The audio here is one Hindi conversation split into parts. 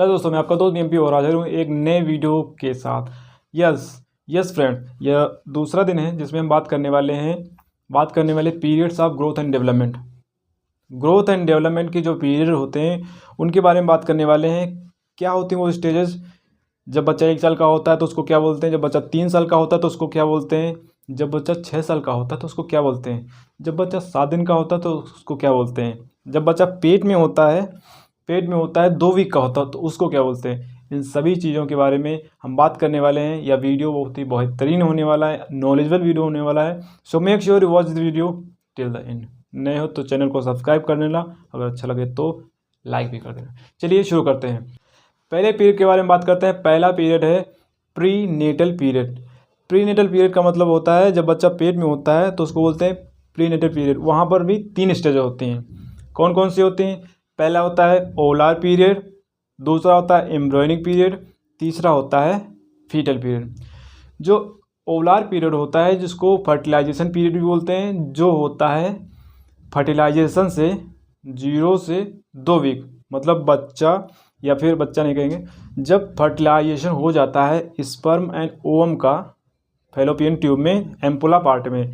हेलो दोस्तों, मैं आपका दोस्त बीएमपी और हाजिर हूँ एक नए वीडियो के साथ। यस फ्रेंड, यह दूसरा दिन है जिसमें हम बात करने वाले periods of growth and development के जो पीरियड होते हैं उनके बारे में बात करने वाले हैं। क्या होती हैं वो स्टेजेस? जब बच्चा 1 साल का होता है तो उसको क्या बोलते हैं, जब बच्चा 3 साल का होता है तो उसको क्या बोलते हैं, जब बच्चा 6 साल का होता है तो उसको क्या बोलते हैं, जब बच्चा 7 दिन का होता है तो उसको क्या बोलते हैं, जब बच्चा पेट में होता है 2 वीक का होता है तो उसको क्या बोलते हैं। इन सभी चीज़ों के बारे में हम बात करने वाले हैं। यह वीडियो बहुत ही बेहतरीन होने वाला है, नॉलेजेबल वीडियो होने वाला है। So make sure you watch the video till the end. नए हो तो चैनल को सब्सक्राइब कर लेना, अगर अच्छा लगे तो लाइक भी कर देना। चलिए शुरू करते हैं। पहले पीरियड के बारे में बात करते हैं। पहला पीरियड है prenatal period. Prenatal period का मतलब होता है जब बच्चा पेट में होता है तो उसको बोलते हैं प्री नेटल पीरियड। वहाँ पर भी 3 स्टेज होती हैं। कौन कौन सी होती हैं? पहला होता है ओवुलर पीरियड, दूसरा होता है एम्ब्रियोनिक पीरियड, तीसरा होता है फीटल पीरियड। जो ओवुलर पीरियड होता है जिसको फर्टिलाइजेशन पीरियड भी बोलते हैं, जो होता है फर्टिलाइजेशन से 0 से 2 वीक, मतलब बच्चा या फिर बच्चा नहीं कहेंगे, जब फर्टिलाइजेशन हो जाता है स्पर्म एंड ओवम का फैलोपियन ट्यूब में एम्पुला पार्ट में,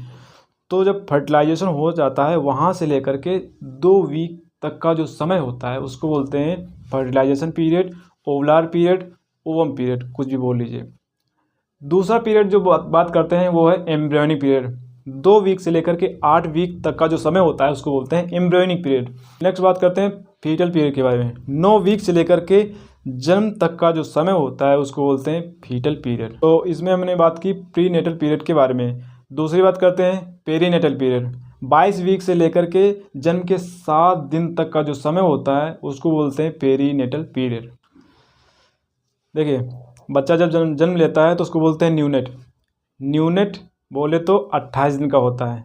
तो जब फर्टिलाइजेशन हो जाता है वहाँ से लेकर के 2 वीक तक का जो समय होता है उसको बोलते हैं fertilization period, ovular period, ovum period, कुछ भी बोल लीजिए। दूसरा पीरियड जो बात करते हैं वो है एम्ब्रियोनिक पीरियड। 2 वीक से लेकर के 8 वीक तक का जो समय होता है उसको बोलते हैं एम्ब्रियोनिक पीरियड। नेक्स्ट बात करते हैं फीटल पीरियड के बारे में। 9 वीक से लेकर के जन्म तक का जो समय होता है उसको बोलते हैं फीटल पीरियड। तो इसमें हमने बात की प्री नेटल पीरियड के बारे में। दूसरी बात करते हैं पेरीनेटल पीरियड। 22 वीक से लेकर के जन्म के 7 दिन तक का जो समय होता है उसको बोलते हैं पेरीनेटल पीरियड। देखिए, बच्चा जब जन्म लेता है तो उसको बोलते हैं न्यूनेट बोले तो 28 दिन का होता है।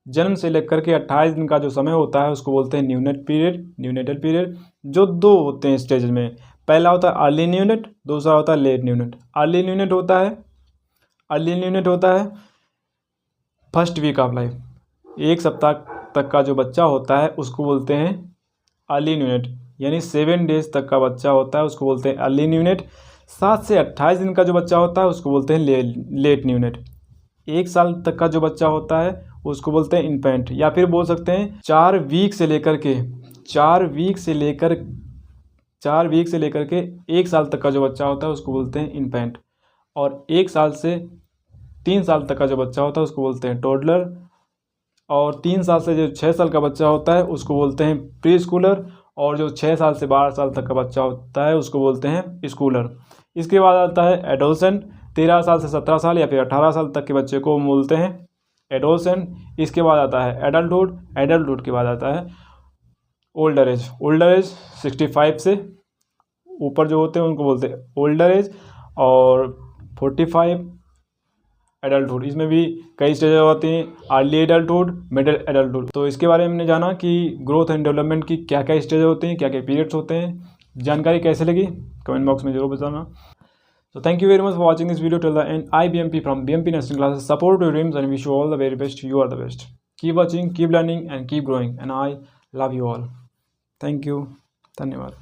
जन्म से लेकर के 28 दिन का जो समय होता है उसको बोलते हैं न्यूनेटल पीरियड। जो 2 होते हैं स्टेज में, पहला होता है अर्ली न्यूनेट, दूसरा होता है लेट न्यूनेट। अर्ली न्यूनेट होता है फर्स्ट वीक ऑफ लाइफ। 1 सप्ताह तक का जो बच्चा होता है उसको बोलते हैं अर्ली न्यूनेट, यानी 7 डेज तक का बच्चा होता है उसको बोलते हैं अर्ली न्यूनेट। 7 से 28 दिन का जो बच्चा होता है उसको बोलते हैं लेट न्यूनेट। 1 साल तक का जो बच्चा होता है उसको बोलते हैं इन्फेंट, या फिर बोल सकते हैं 4 वीक से लेकर के 1 साल तक का जो बच्चा होता है उसको बोलते हैं इन्फेंट। और 1 साल से 3 साल तक का जो बच्चा होता है उसको बोलते हैं टोडलर। और 3 साल से जो 6 साल का बच्चा होता है उसको बोलते हैं प्री स्कूलर। और जो 6 साल से 12 साल तक का बच्चा होता है उसको बोलते हैं स्कूलर। इसके बाद आता है एडोलसेंट। 13 साल से 17 साल या फिर 18 साल तक के बच्चे को बोलते हैं एडोलसेंट। इसके बाद आता है एडल्टहुड के बाद आता है ओल्डर एज 65 से ऊपर जो होते हैं उनको बोलते हैं ओल्डर एज। और 45 एडल्टहुड। इसमें भी कई स्टेज होती हैं, अर्ली एडल्टहुड, मिडिल एडल्टहुड। तो इसके बारे में हमने जाना कि ग्रोथ एंड डेवलपमेंट की क्या क्या स्टेज होते हैं, क्या क्या पीरियड्स होते हैं। जानकारी कैसे लगी कमेंट बॉक्स में जरूर बताना। So thank you very much for watching this video till the end. I BMP from BMP Nursing Classes. Support your dreams and wish you all the very best. You are the best. Keep watching, keep learning and keep growing. And I love you all. Thank you. धन्यवाद।